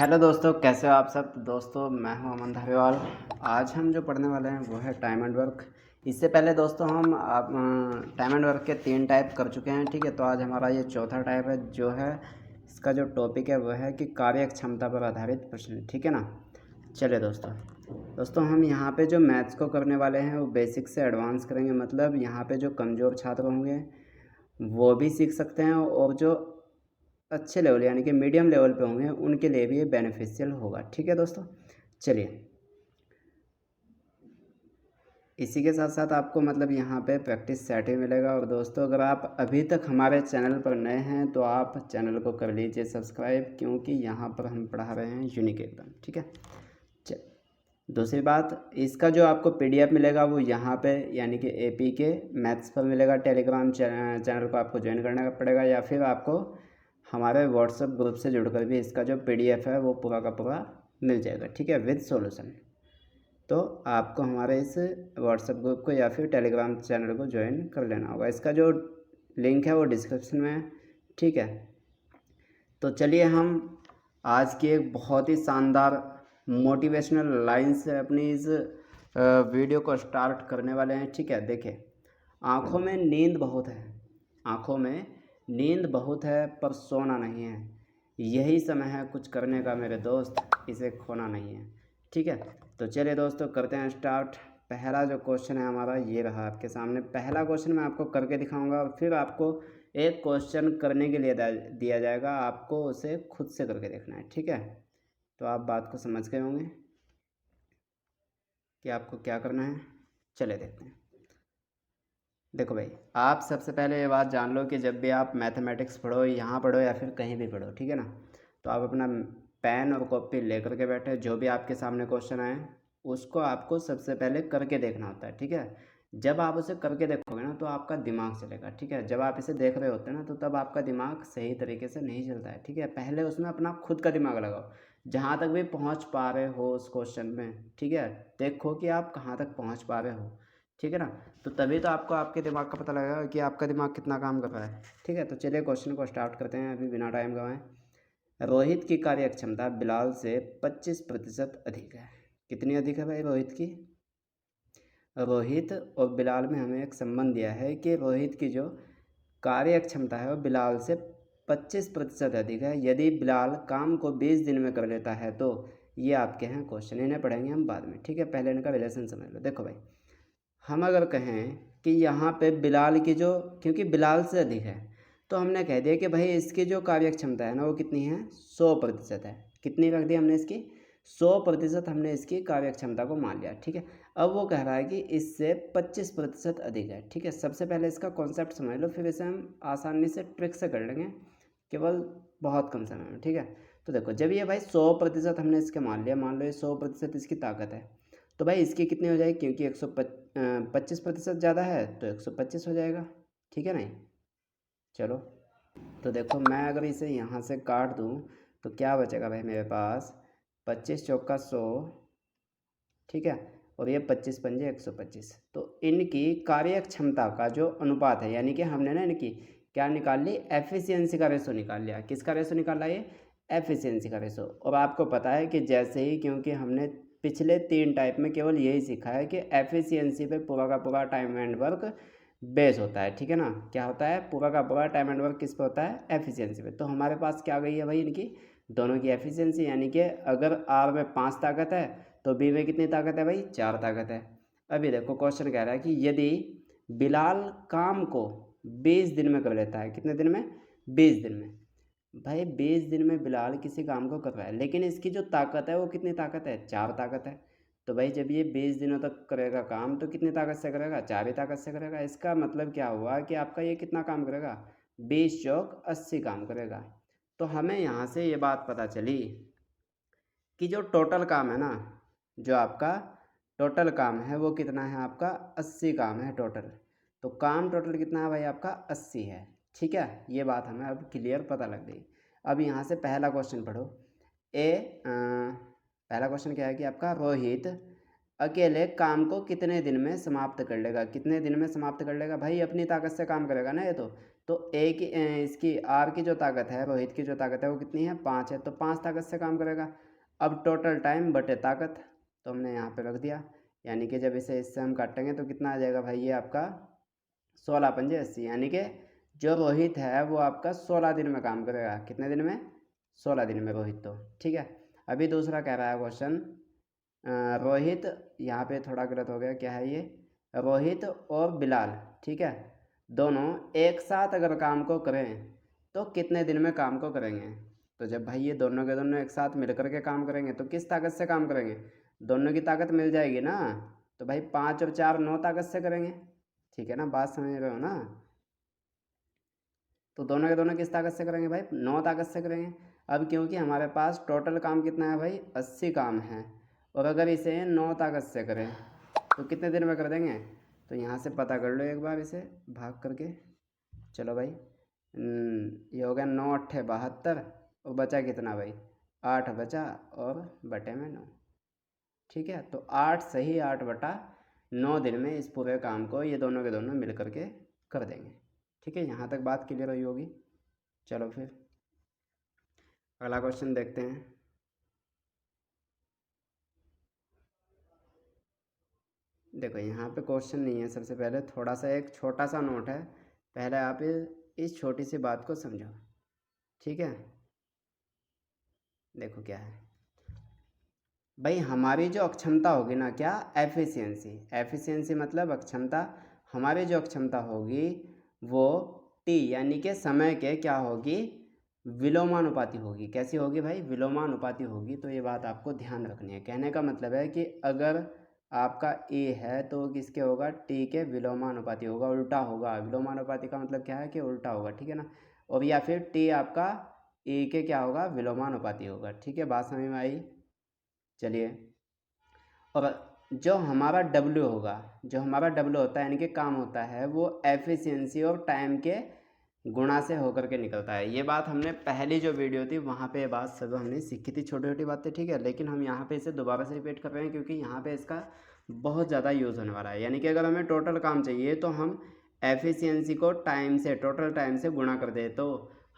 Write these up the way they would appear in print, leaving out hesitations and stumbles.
Hello दोस्तों, कैसे हो आप सब दोस्तों। मैं हूं अमन धारीवाल। आज हम जो पढ़ने वाले हैं वो है टाइम एंड वर्क। इससे पहले दोस्तों हम टाइम एंड वर्क के 3 टाइप कर चुके हैं, ठीक है। तो आज हमारा ये चौथा टाइप है, जो है इसका जो टॉपिक है वो है कि कार्य क्षमता पर आधारित प्रश्न, ठीक है ना। चलिए दोस्तों हम यहाँ पे जो मैथ्स को करने वाले हैं वो बेसिक से एडवांस करेंगे। मतलब यहाँ पे जो कमज़ोर छात्र होंगे वो भी सीख सकते हैं, और जो अच्छे लेवल यानी कि मीडियम लेवल पे होंगे उनके लिए भी ये बेनिफिशियल होगा, ठीक है दोस्तों। चलिए, इसी के साथ साथ आपको मतलब यहाँ पे प्रैक्टिस सेट ही मिलेगा। और दोस्तों अगर आप अभी तक हमारे चैनल पर नए हैं तो आप चैनल को कर लीजिए सब्सक्राइब, क्योंकि यहाँ पर हम पढ़ा रहे हैं यूनिक एकदम, ठीक है। चल, दूसरी बात, इसका जो आपको पीडीएफ मिलेगा वो यहाँ पे यानी कि एपी के मैथ्स पर मिलेगा। टेलीग्राम चैनल को आपको ज्वाइन करना पड़ेगा, या फिर आपको हमारे व्हाट्सएप ग्रुप से जुड़कर भी इसका जो पीडीएफ है वो पूरा का पूरा मिल जाएगा, ठीक है, विद सॉल्यूशन। तो आपको हमारे इस व्हाट्सएप ग्रुप को या फिर टेलीग्राम चैनल को ज्वाइन कर लेना होगा। इसका जो लिंक है वो डिस्क्रिप्शन में है, ठीक है। तो चलिए हम आज की एक बहुत ही शानदार मोटिवेशनल लाइन से अपनी इस वीडियो को स्टार्ट करने वाले हैं, ठीक है। देखिए, आँखों में नींद बहुत है, आँखों में नींद बहुत है पर सोना नहीं है। यही समय है कुछ करने का मेरे दोस्त, इसे खोना नहीं है, ठीक है। तो चलिए दोस्तों करते हैं स्टार्ट। पहला जो क्वेश्चन है हमारा ये रहा आपके सामने। पहला क्वेश्चन मैं आपको करके दिखाऊंगा, और फिर आपको एक क्वेश्चन करने के लिए दिया जाएगा, आपको उसे खुद से करके देखना है, ठीक है। तो आप बात को समझ गए होंगे कि आपको क्या करना है। चले देखते हैं। देखो भाई, आप सबसे पहले ये बात जान लो कि जब भी आप मैथमेटिक्स पढ़ो, यहाँ पढ़ो या फिर कहीं भी पढ़ो, ठीक है ना, तो आप अपना पेन और कॉपी लेकर के बैठे, जो भी आपके सामने क्वेश्चन आए उसको आपको सबसे पहले करके देखना होता है, ठीक है। जब आप उसे करके देखोगे ना तो आपका दिमाग चलेगा, ठीक है। जब आप इसे देख रहे होते हैं ना तो तब आपका दिमाग सही तरीके से नहीं चलता है, ठीक है। पहले उसमें अपना खुद का दिमाग लगाओ, जहाँ तक भी पहुँच पा रहे हो उस क्वेश्चन में, ठीक है। देखो कि आप कहाँ तक पहुँच पा रहे हो, ठीक है ना। तो तभी तो आपको आपके दिमाग का पता लगेगा कि आपका दिमाग कितना काम कर रहा है, ठीक है। तो चलिए क्वेश्चन को स्टार्ट करते हैं अभी बिना टाइम गवाएं। रोहित की कार्य क्षमता बिलाल से 25% अधिक है। कितनी अधिक है भाई रोहित की? रोहित और बिलाल में हमें एक संबंध दिया है कि रोहित की जो कार्य क्षमता है वो बिलाल से 25% अधिक है। यदि बिलाल काम को 20 दिन में कर लेता है तो ये आपके हैं क्वेश्चन, इन्हें पढ़ेंगे हम बाद में, ठीक है। पहले इनका रिलेशन समझ लो। देखो भाई, हम अगर कहें कि यहाँ पे बिलाल की जो, क्योंकि बिलाल से अधिक है तो हमने कह दिया कि भाई इसकी जो कार्य क्षमता है ना वो कितनी है, 100% है। कितनी रख दी हमने इसकी, 100% हमने इसकी कार्य क्षमता को मान लिया, ठीक है। अब वो कह रहा है कि इससे 25% अधिक है, ठीक है। सबसे पहले इसका कॉन्सेप्ट समझ लो, फिर इसे हम आसानी से ट्रिक से कर लेंगे, केवल बहुत कम समय में, ठीक है। तो देखो, जब ये भाई 100% हमने इसके मान लिया, मान लो ये 100% इसकी ताकत है, तो भाई इसकी कितनी हो जाएगी, क्योंकि 25% ज़्यादा है तो 125 हो जाएगा, ठीक है नहीं। चलो, तो देखो मैं अगर इसे यहाँ से काट दूँ तो क्या बचेगा भाई मेरे पास, 25 चौका 100, ठीक है, और ये 25 पंजे 125। तो इनकी कार्य क्षमता का जो अनुपात है, यानी कि हमने ना इनकी क्या निकाल ली, एफिशिएंसी का रेशो निकाल लिया। किसका रेशो निकाला, ये एफिशिएंसी का रेशो। और आपको पता है कि जैसे ही, क्योंकि हमने पिछले 3 टाइप में केवल यही सीखा है कि एफिशिएंसी पे पूरा का पूरा टाइम एंड वर्क बेस होता है, ठीक है ना। क्या होता है, पूरा का पूरा टाइम एंड वर्क किस पे होता है, एफिशिएंसी पे। तो हमारे पास क्या गई है भाई, इनकी दोनों की एफिशिएंसी, यानी कि अगर आर में 5 ताकत है तो बी में कितनी ताकत है भाई, 4 ताकत है। अभी देखो क्वेश्चन कह रहा है कि यदि बिलाल काम को 20 दिन में कर लेता है, कितने दिन में, 20 दिन में। भाई 20 दिन में बिलाल किसी काम को कर रहा है, लेकिन इसकी जो ताकत है वो कितनी ताकत है, 4 ताकत है। तो भाई जब ये 20 दिनों तक करेगा काम तो कितनी ताकत से करेगा, 4 ही ताकत से करेगा। इसका मतलब क्या हुआ कि आपका ये कितना काम करेगा, 20 चौक 80 काम करेगा। तो हमें यहाँ से ये बात पता चली कि जो टोटल काम है ना, जो आपका टोटल काम है वो कितना है आपका, 80 काम है टोटल। तो काम टोटल कितना है भाई आपका, 80 है, ठीक है। ये बात हमें अब क्लियर पता लग गई। अब यहाँ से पहला क्वेश्चन पढ़ो। पहला क्वेश्चन क्या है कि आपका रोहित अकेले काम को कितने दिन में समाप्त कर लेगा। कितने दिन में समाप्त कर लेगा भाई, अपनी ताकत से काम करेगा ना ये तो ए की इसकी आर की जो ताकत है, रोहित की जो ताकत है वो कितनी है, 5 है, तो 5 ताकत से काम करेगा। अब टोटल टाइम बटे ताकत तो हमने यहाँ पे रख दिया, यानी कि जब इसे इससे हम काटेंगे तो कितना आ जाएगा भाई, ये आपका 16 पंजे 80, यानी कि जो रोहित है वो आपका 16 दिन में काम करेगा। कितने दिन में, 16 दिन में रोहित तो, ठीक है। अभी दूसरा कह रहा है क्वेश्चन, रोहित, यहाँ पे थोड़ा गलत हो गया, क्या है ये, रोहित और बिलाल, ठीक है, दोनों एक साथ अगर काम को करें तो कितने दिन में काम को करेंगे। तो जब भाई ये दोनों के दोनों एक साथ मिल करके काम करेंगे तो किस ताकत से काम करेंगे, दोनों की ताकत मिल जाएगी ना, तो भाई 5 और 4 9 ताकत से करेंगे, ठीक है ना, बात समझ रहे हो ना। तो दोनों के दोनों किस ताकत से करेंगे भाई, 9 ताकत से करेंगे। अब क्योंकि हमारे पास टोटल काम कितना है भाई, 80 काम है, और अगर इसे 9 ताकत से करें तो कितने दिन में कर देंगे, तो यहाँ से पता कर लो एक बार इसे भाग करके। चलो भाई, ये हो गया 9 अट्ठे 72, और बचा कितना भाई, 8 बचा, और बटे में 9, ठीक है। तो 8 सही 8 बटा 9 दिन में इस पूरे काम को ये दोनों के दोनों मिल करके कर देंगे, ठीक है। यहाँ तक बात क्लियर हुई होगी। चलो फिर अगला क्वेश्चन देखते हैं। देखो यहाँ पे क्वेश्चन नहीं है, सबसे पहले थोड़ा सा एक छोटा सा नोट है, पहले आप इस छोटी सी बात को समझो, ठीक है। देखो क्या है भाई, हमारी जो अक्षमता होगी ना, क्या, एफिशिएंसी, एफिशिएंसी मतलब अक्षमता, हमारी जो अक्षमता होगी वो टी यानी कि समय के क्या होगी, विलोमानुपाती होगी। कैसी होगी भाई, विलोमानुपाती होगी। तो ये बात आपको ध्यान रखनी है। कहने का मतलब है कि अगर आपका ए है तो वो किसके होगा, टी के विलोमानुपाती होगा, उल्टा होगा। विलोमानुपाती का मतलब क्या है कि उल्टा होगा, ठीक है ना। और या फिर टी आपका ए के क्या होगा, विलोमानुपाती होगा, ठीक है। बात समझ में आई। चलिए, और जो हमारा W होगा, जो हमारा W होता है यानी कि काम होता है, वो एफिशिएंसी और टाइम के गुणा से होकर के निकलता है। ये बात हमने पहली जो वीडियो थी वहाँ पे ये बात सब हमने सीखी थी, छोटी छोटी बातें, ठीक है। लेकिन हम यहाँ पे इसे दोबारा से रिपीट कर रहे हैं क्योंकि यहाँ पे इसका बहुत ज़्यादा यूज़ होने वाला है। यानी कि अगर हमें टोटल काम चाहिए तो हम एफिशिएंसी को टाइम से, टोटल टाइम से गुणा कर दे तो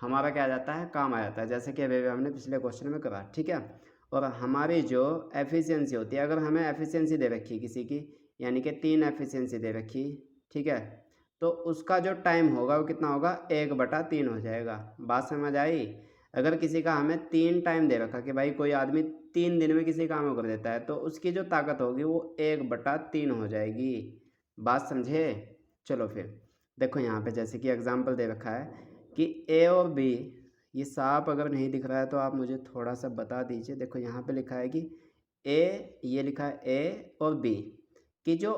हमारा क्या आ जाता है, काम आ जाता है, जैसे कि अभी हमने पिछले क्वेश्चन में करा, ठीक है। और हमारी जो एफिशिएंसी होती है, अगर हमें एफिशिएंसी दे रखी किसी की, यानी कि 3 एफिशिएंसी दे रखी, ठीक है, तो उसका जो टाइम होगा वो कितना होगा, 1/3 हो जाएगा। बात समझ आई। अगर किसी का हमें 3 टाइम दे रखा कि भाई कोई आदमी 3 दिन में किसी काम को कर देता है, तो उसकी जो ताकत होगी वो 1/3 हो जाएगी। बात समझे। चलो फिर देखो यहाँ पे जैसे कि एग्जाम्पल दे रखा है कि ए और बी, ये साफ अगर नहीं दिख रहा है तो आप मुझे थोड़ा सा बता दीजिए। देखो यहाँ पे लिखा है कि ए, ये लिखा है ए और बी की जो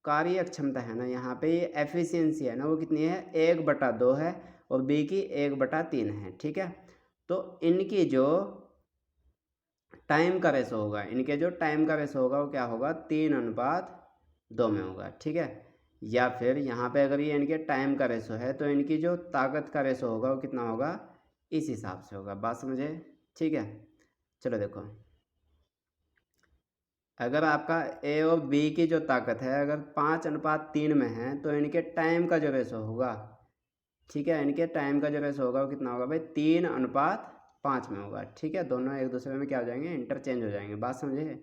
कार्य क्षमता है ना, यहाँ पे ये एफिशिएंसी है ना, वो कितनी है, 1/2 है, और बी की 1/3 है, ठीक है। तो इनकी जो टाइम का रेशो होगा, इनके जो टाइम का रेशो होगा वो क्या होगा, 3:2 में होगा, ठीक है। या फिर यहाँ पे अगर ये इनके टाइम का रेशो है तो इनकी जो ताकत का रेशो होगा वो कितना होगा, इस हिसाब से होगा। बात समझे, ठीक है। चलो देखो, अगर आपका ए और बी की जो ताकत है अगर 5:3 में है तो इनके टाइम का जो रेशो होगा, ठीक है, इनके टाइम का जो रेशो होगा वो कितना होगा भाई, 3:5 में होगा, ठीक है। दोनों एक दूसरे में क्या हो जाएंगे, इंटरचेंज हो जाएंगे। बात समझे।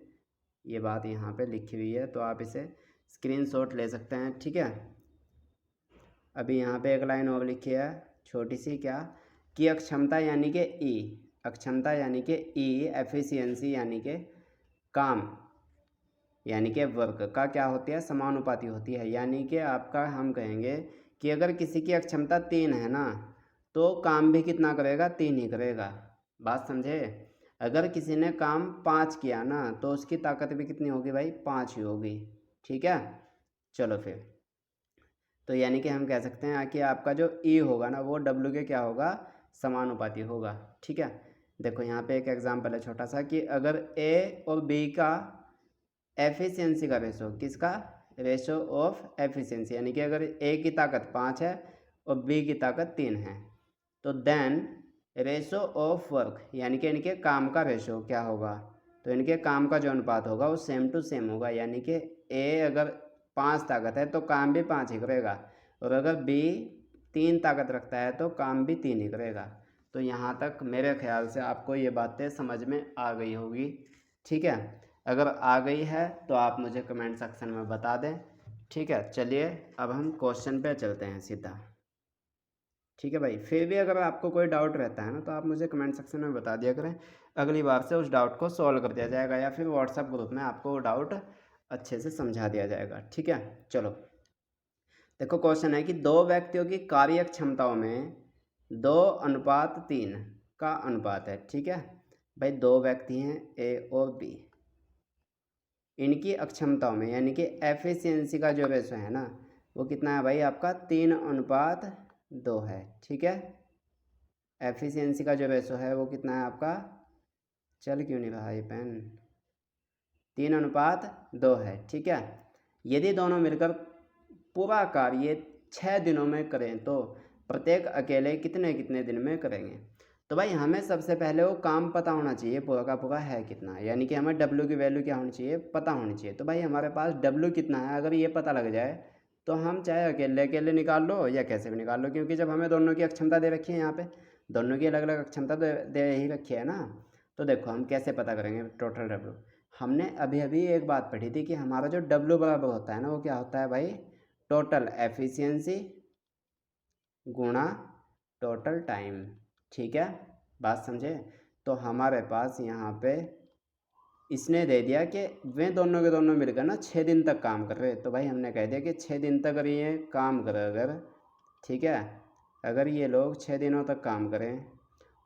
ये बात यहाँ पे लिखी हुई है तो आप इसे स्क्रीनशॉट ले सकते हैं, ठीक है। अभी यहाँ पे एक लाइन और लिखी है छोटी सी, क्या, कि अक्षमता यानी कि ई, अक्षमता यानी कि ई, एफिशिएंसी यानी कि काम यानी कि वर्क का क्या होती है, समानुपाती होती है। यानी कि आपका हम कहेंगे कि अगर किसी की अक्षमता 3 है ना तो काम भी कितना करेगा, 3 ही करेगा। बात समझे। अगर किसी ने काम 5 किया ना तो उसकी ताकत भी कितनी होगी भाई, 5 ही होगी, ठीक है। चलो फिर, तो यानी कि हम कह सकते हैं कि आपका जो ई होगा ना वो डब्ल्यू के क्या होगा, समानुपाती होगा, ठीक है। देखो यहाँ पे एक एग्जांपल है छोटा सा कि अगर ए और बी का एफिशिएंसी का रेशो, किसका, रेशो ऑफ एफिशिएंसी, यानी कि अगर ए की ताकत 5 है और बी की ताकत 3 है तो देन रेशो ऑफ वर्क यानी कि इनके काम का रेशो क्या होगा, तो इनके काम का जो अनुपात होगा वो सेम टू सेम होगा, यानी कि ए अगर 5 ताकत है तो काम भी 5 ही करेगा, और अगर बी 3 ताकत रखता है तो काम भी 3 ही करेगा। तो यहाँ तक मेरे ख्याल से आपको ये बातें समझ में आ गई होगी, ठीक है। अगर आ गई है तो आप मुझे कमेंट सेक्शन में बता दें, ठीक है। चलिए अब हम क्वेश्चन पे चलते हैं सीधा, ठीक है भाई। फिर भी अगर आपको कोई डाउट रहता है ना तो आप मुझे कमेंट सेक्शन में बता दिया करें, अगली बार से उस डाउट को सॉल्व कर दिया जाएगा, या फिर व्हाट्सएप ग्रुप में आपको वो डाउट अच्छे से समझा दिया जाएगा, ठीक है। चलो देखो, क्वेश्चन है कि दो व्यक्तियों की कार्य क्षमताओं में 2:3 का अनुपात है, ठीक है भाई। दो व्यक्ति हैं ए और बी, इनकी अक्षमताओं में यानी कि एफिशिएंसी का जो रेशो है ना वो कितना है भाई आपका 3:2 है, ठीक है। एफिशिएंसी का जो रेशो है वो कितना है आपका, चल क्यों नहीं रहा ये पेन, 3:2 है, ठीक है। यदि दोनों मिलकर पूरा कार्य 6 दिनों में करें तो प्रत्येक अकेले कितने कितने दिन में करेंगे। तो भाई हमें सबसे पहले वो काम पता होना चाहिए पूरा का पूरा है कितना, यानी कि हमें डब्ल्यू की वैल्यू क्या होनी चाहिए, पता होनी चाहिए। तो भाई हमारे पास डब्ल्यू कितना है अगर ये पता लग जाए तो हम चाहे अकेले अकेले निकाल लो या कैसे भी निकाल लो, क्योंकि जब हमें दोनों की अक्षमता दे रखी है, यहाँ पे दोनों की अलग अलग अक्षमता दे ही रखी है ना। तो देखो हम कैसे पता करेंगे टोटल डब्ल्यू। हमने अभी अभी एक बात पढ़ी थी कि हमारा जो डब्ल्यू बराबर होता है ना वो क्या होता है भाई, टोटल एफिशिएंसी गुणा टोटल टाइम, ठीक है, बात समझे। तो हमारे पास यहाँ पे इसने दे दिया कि वे दोनों के दोनों मिलकर ना 6 दिन तक काम कर रहे, तो भाई हमने कह दिया कि 6 दिन तक अगर ये काम करे अगर, ठीक है, अगर ये लोग 6 दिनों तक काम करें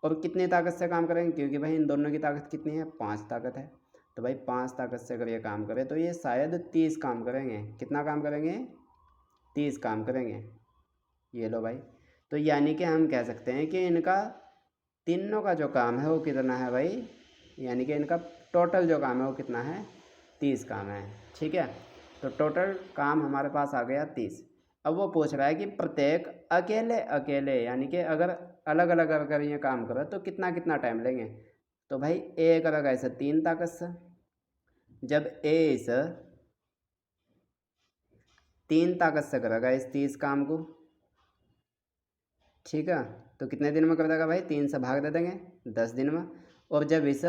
और कितनी ताकत से काम करेंगे, क्योंकि भाई इन दोनों की ताकत कितनी है, 5 ताकत है। तो भाई 5 ताकत से अगर ये काम करें तो ये शायद 30 काम करेंगे। कितना काम करेंगे, 30 काम करेंगे। ये लो भाई, तो यानी कि हम कह सकते हैं कि इनका तीनों का जो काम है वो कितना है भाई, यानी कि इनका टोटल जो काम है वो कितना है, 30 काम है, ठीक है। तो टोटल काम हमारे पास आ गया 30। अब वो पूछ रहा है कि प्रत्येक अकेले अकेले यानी कि अगर अलग अलग अगर ये काम करे तो कितना कितना टाइम लेंगे। तो भाई ए करेगा ऐसे 3 ताकत से, जब ए इस 3 ताकत से करेगा इस 30 काम को, ठीक है, तो कितने दिन में कर देगा भाई, 3 से भाग दे देंगे 10 दिन में। और जब इस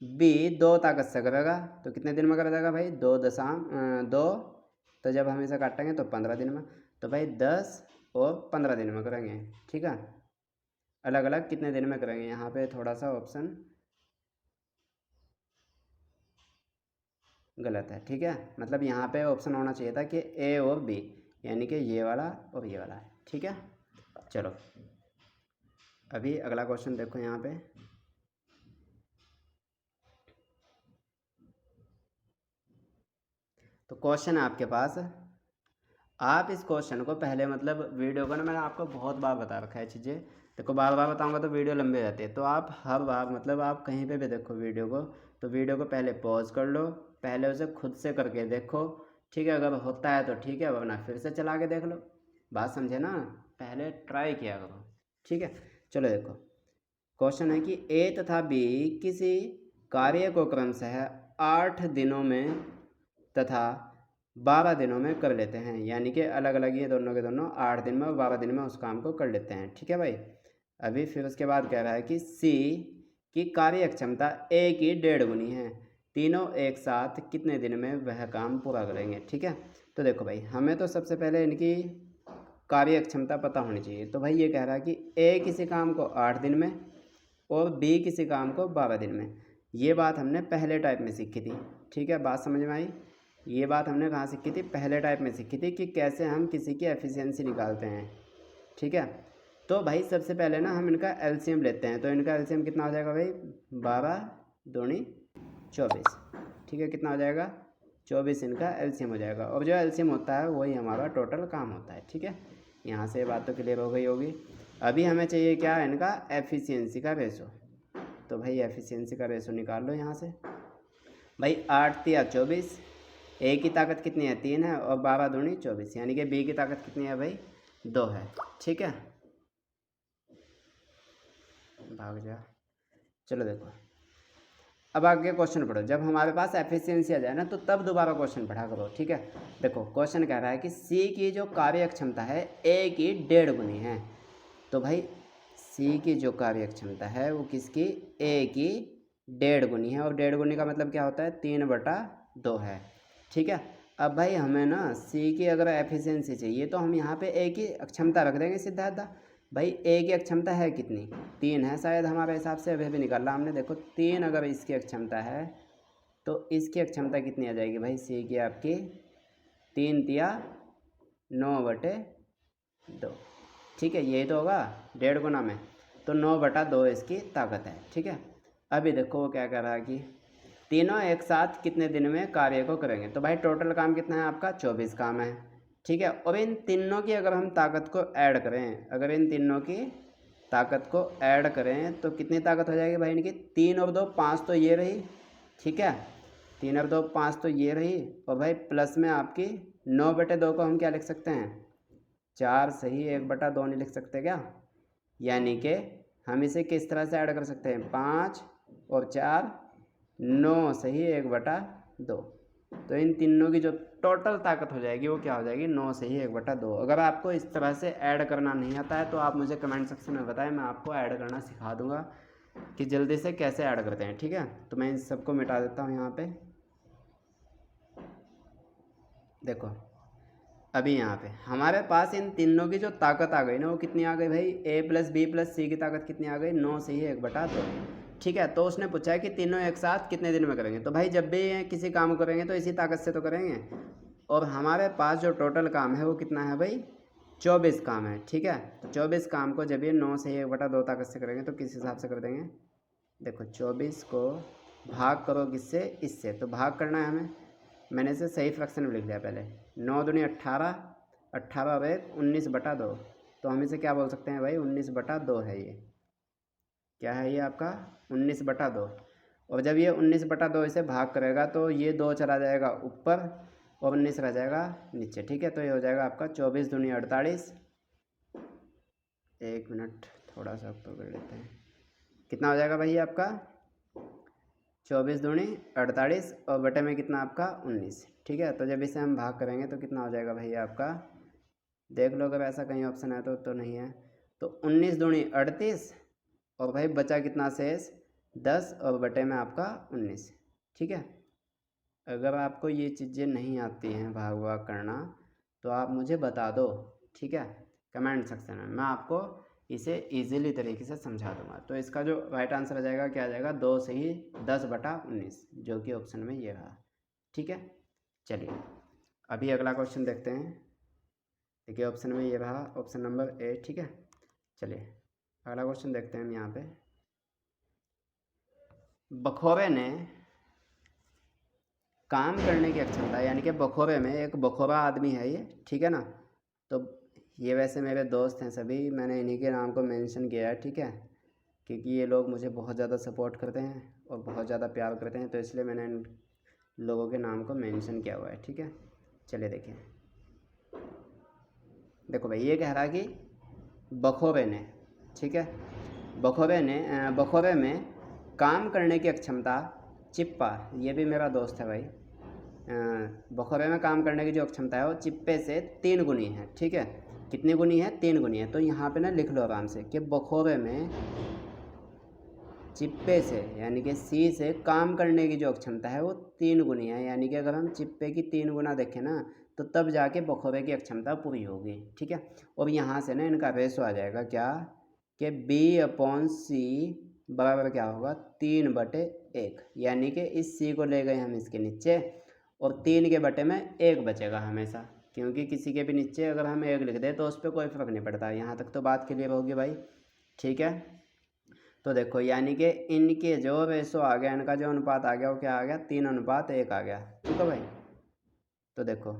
बी 2 ताकत से करेगा तो कितने दिन में कर देगा भाई, 2 तो जब हम इसे काटेंगे तो 15 दिन में। तो भाई 10 और 15 दिन में करेंगे, ठीक है। अलग अलग कितने दिन में करेंगे, यहाँ पे थोड़ा सा ऑप्शन गलत है, ठीक है। मतलब यहाँ पे ऑप्शन होना चाहिए था कि ए और बी, यानी कि ये वाला और ये वाला है, ठीक है। चलो अभी अगला क्वेश्चन देखो यहाँ पे, तो क्वेश्चन है आपके पास। आप इस क्वेश्चन को पहले मतलब वीडियो को ना मैंने आपको बहुत बार बता रखा है चीज़ें, देखो बार बार बताऊंगा तो वीडियो लंबी रहती है, तो आप हर बार मतलब आप कहीं पे भी देखो वीडियो को तो वीडियो को पहले पॉज कर लो, पहले उसे खुद से करके देखो, ठीक है। अगर होता है तो ठीक है, वरना फिर से चला के देख लो, बात समझे ना, पहले ट्राई किया करो, ठीक है। चलो देखो क्वेश्चन है कि ए तथा बी किसी कार्य को क्रमशः 8 दिनों में तथा 12 दिनों में कर लेते हैं, यानी कि अलग अलग ये दोनों के दोनों 8 दिन में और 12 दिन में उस काम को कर लेते हैं, ठीक है भाई। अभी फिर उसके बाद कह रहा है कि सी की कार्य क्षमता ए की 1.5 गुनी है, तीनों एक साथ कितने दिन में वह काम पूरा करेंगे, ठीक है। तो देखो भाई हमें तो सबसे पहले इनकी कार्य क्षमता पता होनी चाहिए। तो भाई ये कह रहा है कि ए किसी काम को 8 दिन में और बी किसी काम को 12 दिन में, ये बात हमने पहले टाइप में सीखी थी, ठीक है, बात समझ में आई। ये बात हमने कहाँ सीखी थी, पहले टाइप में सीखी थी कि कैसे हम किसी की एफिशिएंसी निकालते हैं, ठीक है। तो भाई सबसे पहले ना हम इनका एलसीएम लेते हैं, तो इनका एलसीएम कितना हो जाएगा भाई, 12 दूनी 24, ठीक है, कितना हो जाएगा 24 इनका एलसीएम हो जाएगा। और जो एलसीएम होता है वही हमारा टोटल काम होता है, ठीक है। यहाँ से बात तो क्लियर हो गई होगी। अभी हमें चाहिए क्या, इनका एफिशिएंसी का रेशो। तो भाई एफिशिएंसी का रेशो निकाल लो यहाँ से। भाई 8 तिया 24, ए की ताकत कितनी है 3 है, और 12 दूनी 24, यानी कि बी की ताकत कितनी है भाई 2 है, ठीक है। भाग जा, चलो देखो अब आगे क्वेश्चन पढ़ो, जब हमारे पास एफिशिएंसी आ जाए ना तो तब दोबारा क्वेश्चन पढ़ा करो, ठीक है। देखो क्वेश्चन कह रहा है कि सी की जो कार्य क्षमता है ए की 1.5 गुनी है। तो भाई सी की जो कार्य क्षमता है वो किसकी, ए की 1.5 गुनी है। और 1.5 गुनी का मतलब क्या होता है, 3/2 है, ठीक है। अब भाई हमें ना सी की अगर एफिशिएंसी चाहिए तो हम यहाँ पे ए की क्षमता रख देंगे सीधा सीधा। भाई ए की क्षमता है कितनी, 3 है शायद हमारे हिसाब से, अभी भी निकाला हमने। देखो 3 अगर इसकी क्षमता है तो इसकी क्षमता कितनी आ जाएगी भाई, सी की आपकी 3 तिया 9/2, ठीक है। यही तो होगा 1.5 गुना में, तो 9/2 इसकी ताकत है, ठीक है। अभी देखो वो क्या कर रहा है कि तीनों एक साथ कितने दिन में कार्य को करेंगे। तो भाई टोटल काम कितना है आपका, 24 काम है, ठीक है। और इन तीनों की अगर हम ताकत को ऐड करें, अगर इन तीनों की ताकत को ऐड करें तो कितनी ताकत हो जाएगी भाई इनकी, 3 और 2 5 तो ये रही, ठीक है। 3 और 2 5 तो ये रही, और भाई प्लस में आपकी 9/2 को हम क्या लिख सकते हैं, 4 सही 1/2 नहीं लिख सकते क्या। यानी कि हम इसे किस तरह से ऐड कर सकते हैं, 5 और 4 9 सही 1/2। तो इन तीनों की जो टोटल ताकत हो जाएगी वो क्या हो जाएगी, 9 सही 1/2। अगर आपको इस तरह से ऐड करना नहीं आता है तो आप मुझे कमेंट सेक्शन में बताएं, मैं आपको ऐड करना सिखा दूंगा कि जल्दी से कैसे ऐड करते हैं, ठीक है। तो मैं इन सबको मिटा देता हूँ यहाँ पे। देखो अभी यहाँ पे हमारे पास इन तीनों की जो ताकत आ गई ना वो कितनी आ गई भाई, ए प्लस बी प्लस सी की ताकत कितनी आ गई, 9 सही 1/2, ठीक है। तो उसने पूछा है कि तीनों एक साथ कितने दिन में करेंगे। तो भाई जब भी किसी काम को करेंगे तो इसी ताकत से तो करेंगे। और हमारे पास जो टोटल काम है वो कितना है भाई, 24 काम है, ठीक है। तो 24 काम को जब ये 9 से 1/2 ताकत से करेंगे तो किस हिसाब से कर देंगे। देखो 24 को भाग करो किससे, इससे, तो भाग करना है हमें। मैंने इसे सही फ्रैक्शन में लिख लिया पहले, 9 दूनी 18, 18 और 1 19/2। तो हम इसे क्या बोल सकते हैं भाई, 19/2 है ये, क्या है ये आपका 19/2। और जब ये 19/2 इसे भाग करेगा तो ये 2 चला जाएगा ऊपर और 19 रह जाएगा नीचे, ठीक है। तो ये हो जाएगा आपका 24 दूनी 48। 1 मिनट थोड़ा सा ऊपर कर लेते हैं, कितना हो जाएगा भाई आपका 24 दूनी 48 और बटे में कितना आपका 19, ठीक है। तो जब इसे हम भाग करेंगे तो कितना हो जाएगा भाई आपका, देख लो अगर ऐसा कहीं ऑप्शन है तो नहीं है। तो 19 दूनी 38 और भाई बचा कितना शेष 10 और बटे में आपका 19, ठीक है। अगर आपको ये चीज़ें नहीं आती हैं भाग भाग करना तो आप मुझे बता दो, ठीक है, कमेंट सेक्शन में, मैं आपको इसे इजीली तरीके से समझा दूंगा। तो इसका जो राइट आंसर आ जाएगा क्या आ जाएगा, 2 सही 10/19, जो कि ऑप्शन में ये रहा, ठीक है। चलिए अभी अगला क्वेश्चन देखते हैं। देखिए ऑप्शन में ये रहा, ऑप्शन नंबर ए, ठीक है। चलिए अगला क्वेश्चन देखते हैं हम यहाँ पे। बखोरे ने काम करने की क्षमता, यानी कि बखोरे में एक बखोरा आदमी है ये, ठीक है ना। तो ये वैसे मेरे दोस्त हैं सभी, मैंने इन्हीं के नाम को मेंशन किया है, ठीक है, क्योंकि ये लोग मुझे बहुत ज़्यादा सपोर्ट करते हैं और बहुत ज़्यादा प्यार करते हैं, तो इसलिए मैंने इन लोगों के नाम को मेंशन किया हुआ है, ठीक है। चलिए देखिए, देखो भाई ये कह रहा है कि बखोरे ने, ठीक है, बखोरे में काम करने की क्षमता, चिप्पा, ये भी मेरा दोस्त है भाई, बखोरे में काम करने की जो क्षमता है वो चिप्पे से 3 गुनी है, ठीक है। कितनी गुनी है, 3 गुनी है। तो यहाँ पे ना लिख लो आराम से कि बखोरे में चिप्पे से, यानी कि सी से काम करने की जो क्षमता है वो 3 गुनी है। यानी कि अगर हम चिप्पे की 3 गुना देखें ना तो तब जाके बखोरे की क्षमता पूरी होगी, ठीक है। और यहाँ से ना इनका रेशो आ जाएगा क्या, कि B/C बराबर क्या होगा, 3/1, यानी कि इस सी को ले गए हम इसके नीचे और 3 के बटे में 1 बचेगा हमेशा, क्योंकि किसी के भी नीचे अगर हम 1 लिख दें तो उस पर कोई फ़र्क नहीं पड़ता। यहाँ तक तो बात क्लियर होगी भाई, ठीक है। तो देखो यानी कि इनके जो रेशो आ गया, इनका जो अनुपात आ गया वो क्या आ गया, 3:1 आ गया, ठीक है भाई। तो देखो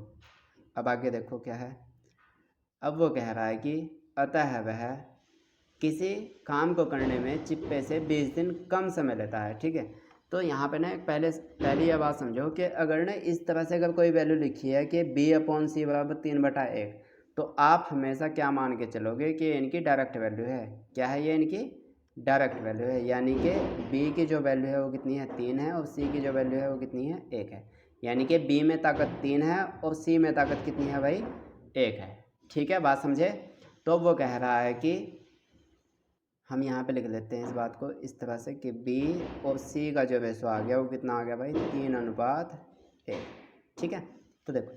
अब आगे देखो क्या है। अब वो कह रहा है कि अतः वह किसी काम को करने में चिप्पे से 20 दिन कम समय लेता है, ठीक है। तो यहाँ पे ना पहले ये बात समझो कि अगर ना इस तरह से अगर कोई वैल्यू लिखी है कि B/C बराबर 3/1, तो आप हमेशा क्या मान के चलोगे कि इनकी डायरेक्ट वैल्यू है, क्या है ये इनकी डायरेक्ट वैल्यू है, यानी कि बी की जो वैल्यू है वो कितनी है 3 है, और सी की जो वैल्यू है वो कितनी है 1 है। यानी कि बी में ताकत 3 है और सी में ताकत कितनी है भाई 1 है। ठीक है, बात समझे। तो वो कह रहा है कि हम यहाँ पे लिख देते हैं इस बात को इस तरह से कि बी और सी का जो रेशो आ गया वो कितना आ गया भाई 3:1। ठीक है, तो देखो,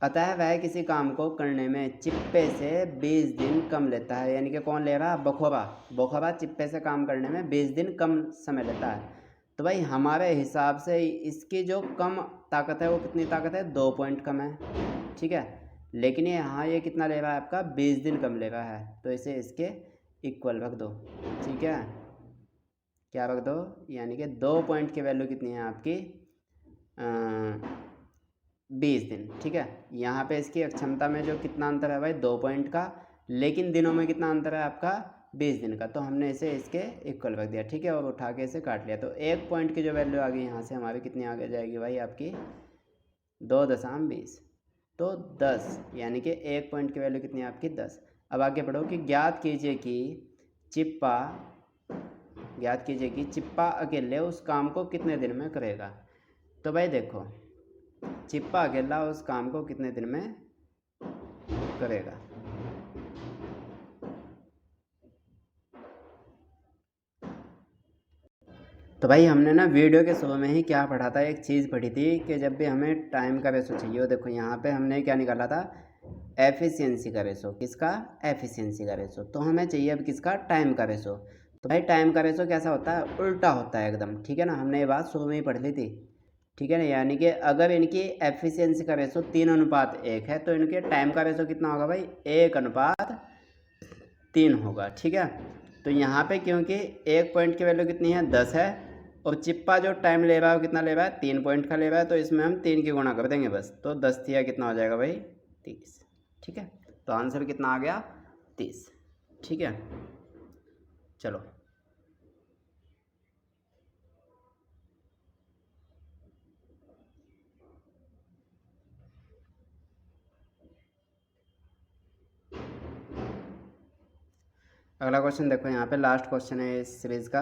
अतः वह किसी काम को करने में चिप्पे से 20 दिन कम लेता है। यानी कि कौन ले रहा है, बखोबा। बखोबा चिप्पे से काम करने में 20 दिन कम समय लेता है। तो भाई हमारे हिसाब से इसकी जो कम ताकत है वो कितनी ताकत है 2 पॉइंट कम है। ठीक है, लेकिन यहाँ ये कितना ले रहा है आपका 20 दिन कम ले रहा है, तो इसे इसके इक्वल रख दो। ठीक है, क्या रख दो, यानी कि 2 पॉइंट की वैल्यू कितनी है आपकी 20 दिन। ठीक है, यहाँ पे इसकी अक्षमता में जो कितना अंतर है भाई 2 पॉइंट का, लेकिन दिनों में कितना अंतर है आपका 20 दिन का, तो हमने इसे इसके इक्वल रख दिया। ठीक है, और उठा के इसे काट लिया, तो 1 पॉइंट की जो वैल्यू आ गई यहाँ से हमारी कितनी आगे जाएगी भाई आपकी 2.20, तो 10, यानी कि 1 पॉइंट की वैल्यू कितनी है आपकी 10। अब आगे बढ़ो कि ज्ञात कीजिए कि चिप्पा अकेले उस काम को कितने दिन में करेगा। तो भाई देखो, चिप्पा अकेला उस काम को कितने दिन में करेगा। तो भाई हमने ना वीडियो के शुरू में ही क्या पढ़ा था, एक चीज़ पढ़ी थी कि जब भी हमें टाइम का रेशो चाहिए हो, देखो यहाँ पे हमने क्या निकाला था एफिशिएंसी का रेशो। किसका, एफिशिएंसी का रेशो। तो हमें चाहिए अब किसका, टाइम का रेशो। तो भाई टाइम का रेशो कैसा होता है, उल्टा होता है एकदम। ठीक है ना, हमने ये बात शुरू में ही पढ़ ली थी। ठीक है ना, यानी कि अगर इनकी एफिशिएंसी का रेशो 3:1 है तो इनके टाइम का रेशो कितना होगा भाई 1:3 होगा। ठीक है, तो यहाँ पे क्योंकि 1 पॉइंट की वैल्यू कितनी है 10 है, और चिप्पा जो टाइम ले रहा है वो कितना ले रहा है 3 पॉइंट का ले रहा है, तो इसमें हम 3 की गुणा कर देंगे बस, तो 10 थिया कितना हो जाएगा भाई 30। ठीक है, तो आंसर कितना आ गया 30। ठीक है, चलो अगला क्वेश्चन देखो, यहाँ पे लास्ट क्वेश्चन है इस सीरीज़ का।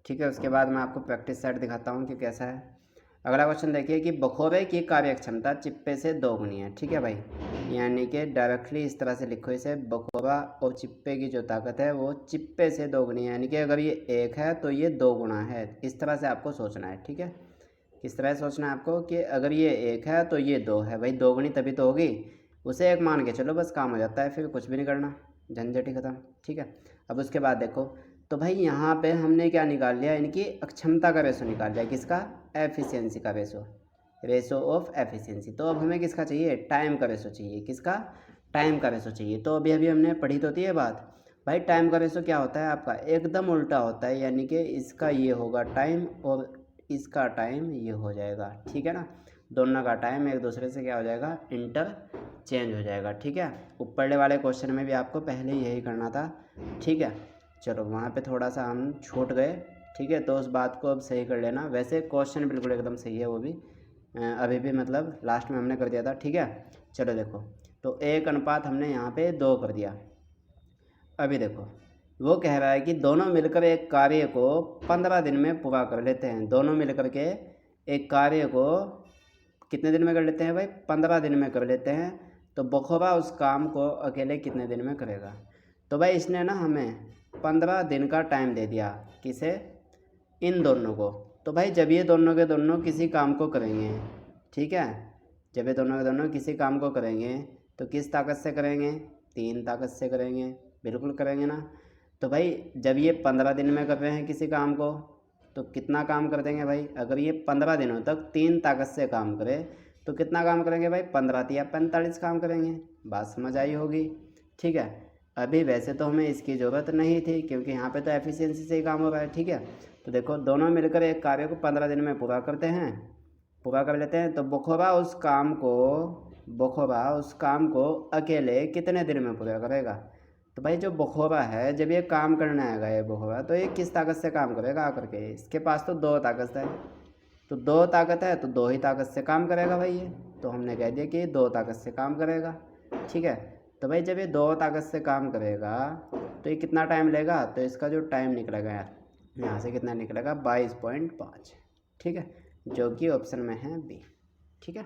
ठीक है, उसके बाद मैं आपको प्रैक्टिस सेट दिखाता हूँ कि कैसा है। अगला क्वेश्चन देखिए कि बखोबे की कार्यक्षमता चिप्पे से 2 गुनी है। ठीक है भाई, यानी कि डायरेक्टली इस तरह से लिखो इसे, बखोबा और चिप्पे की जो ताकत है वो चिप्पे से 2 गुनी है, यानी कि अगर ये 1 है तो ये 2 गुना है। इस तरह से आपको सोचना है। ठीक है, किस तरह से सोचना है आपको कि अगर ये 1 है तो ये 2 है, भाई 2 गुनी तभी तो होगी। उसे 1 मान के चलो, बस काम हो जाता है, फिर कुछ भी नहीं करना, झंझट ही खत्म। ठीक है, अब उसके बाद देखो, तो भाई यहाँ पे हमने क्या निकाल लिया, इनकी अक्षमता का रेशो निकाल लिया। किसका, एफिशिएंसी का रेशो ऑफ एफिशिएंसी। तो अब हमें किसका चाहिए, टाइम का रेशो चाहिए। किसका, टाइम का रेशो चाहिए। तो अभी अभी हमने पढ़ी तो थी ये बात भाई, टाइम का रेशो क्या होता है आपका एकदम उल्टा होता है, यानी कि इसका ये होगा टाइम और इसका टाइम ये हो जाएगा। ठीक है ना, दोनों का टाइम एक दूसरे से क्या हो जाएगा, इंटर चेंज हो जाएगा। ठीक है, ऊपरले वाले क्वेश्चन में भी आपको पहले यही करना था। ठीक है, चलो वहाँ पे थोड़ा सा हम छूट गए। ठीक है, तो उस बात को अब सही कर लेना। वैसे क्वेश्चन बिल्कुल एकदम सही है, वो भी अभी भी मतलब लास्ट में हमने कर दिया था। ठीक है, चलो देखो, तो 1 हमने यहाँ पे 2 कर दिया। अभी देखो, वो कह रहा है कि दोनों मिलकर एक कार्य को 15 दिन में पूरा कर लेते हैं। दोनों मिलकर के एक कार्य को कितने दिन में कर लेते हैं भाई 15 दिन में कर लेते हैं। तो बखूबा उस काम को अकेले कितने दिन में करेगा। तो भाई इसने ना हमें 15 दिन का टाइम दे दिया, किसे, इन दोनों को। तो भाई जब ये दोनों के दोनों किसी काम को करेंगे, ठीक है, जब ये दोनों के दोनों किसी काम को करेंगे तो किस ताकत से करेंगे, 3 ताकत से करेंगे, बिल्कुल करेंगे ना। तो भाई जब ये 15 दिन में कर रहे हैं किसी काम को तो कितना काम कर देंगे भाई, अगर ये 15 दिनों तक 3 ताकत से काम करे तो कितना काम करेंगे भाई 15 या 45 काम करेंगे। बात समझ आई होगी। ठीक है, अभी वैसे तो हमें इसकी ज़रूरत नहीं थी क्योंकि यहाँ पे तो एफिशिएंसी से ही काम हो रहा है। ठीक है, तो देखो दोनों मिलकर एक कार्य को 15 दिन में पूरा करते हैं, पूरा कर लेते हैं। तो बखूबा उस काम को अकेले कितने दिन में पूरा करेगा। तो भाई जो बखूबा है जब ये काम करने आएगा, ये बखूबा तो ये किस ताकत से काम करेगा आकर के, इसके पास तो 2 ताकत है, तो 2 ताकत है तो 2 ही ताकत से काम करेगा भाई ये। तो हमने कह दिया कि ये 2 ताकत से काम करेगा। ठीक है, तो भाई जब ये 2 ताकत से काम करेगा तो ये कितना टाइम लेगा, तो इसका जो टाइम निकलेगा यार यहाँ से कितना निकलेगा 22.5, ठीक है, जो कि ऑप्शन में है बी, ठीक है।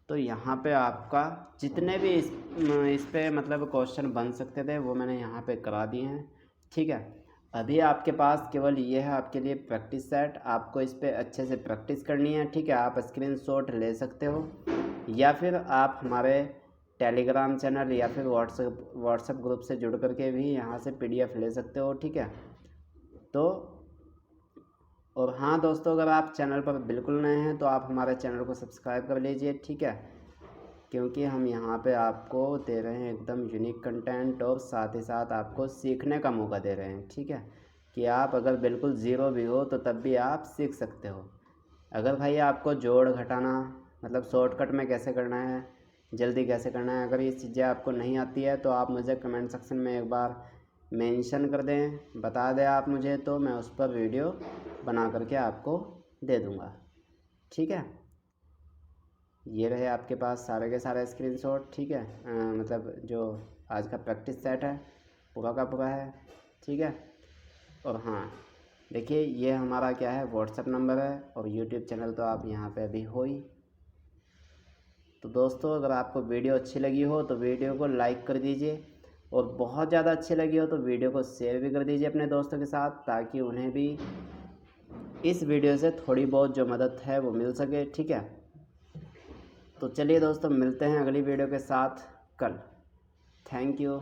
तो यहाँ पे आपका जितने भी इस पे मतलब क्वेश्चन बन सकते थे वो मैंने यहाँ पे करा दिए हैं, ठीक है। अभी आपके पास केवल ये है आपके लिए प्रैक्टिस सेट, आपको इस पे अच्छे से प्रैक्टिस करनी है, ठीक है। आप स्क्रीनशॉट ले सकते हो या फिर आप हमारे टेलीग्राम चैनल या फिर व्हाट्सएप ग्रुप से जुड़ करके भी यहाँ से PDF ले सकते हो, ठीक है। तो और हाँ दोस्तों, अगर आप चैनल पर बिल्कुल नए हैं तो आप हमारे चैनल को सब्सक्राइब कर लीजिए, ठीक है, क्योंकि हम यहाँ पे आपको दे रहे हैं एकदम यूनिक कंटेंट और साथ ही साथ आपको सीखने का मौका दे रहे हैं, ठीक है, कि आप अगर बिल्कुल ज़ीरो भी हो तो तब भी आप सीख सकते हो। अगर भाई आपको जोड़ घटाना मतलब शॉर्टकट में कैसे करना है, जल्दी कैसे करना है, अगर ये चीज़ें आपको नहीं आती है तो आप मुझे कमेंट सेक्शन में एक बार मेंशन कर दें, बता दें आप मुझे, तो मैं उस पर वीडियो बना करके आपको दे दूँगा, ठीक है। ये रहे आपके पास सारे के सारे स्क्रीनशॉट, ठीक है, मतलब जो आज का प्रैक्टिस सेट है पूरा का पूरा है, ठीक है। और हाँ देखिए, ये हमारा क्या है व्हाट्सएप नंबर है और यूट्यूब चैनल तो आप यहाँ पे अभी हो ही। तो दोस्तों, अगर आपको वीडियो अच्छी लगी हो तो वीडियो को लाइक कर दीजिए, और बहुत ज़्यादा अच्छी लगी हो तो वीडियो को शेयर भी कर दीजिए अपने दोस्तों के साथ, ताकि उन्हें भी इस वीडियो से थोड़ी बहुत जो मदद है वो मिल सके, ठीक है। तो चलिए दोस्तों, मिलते हैं अगली वीडियो के साथ कल। Thank you.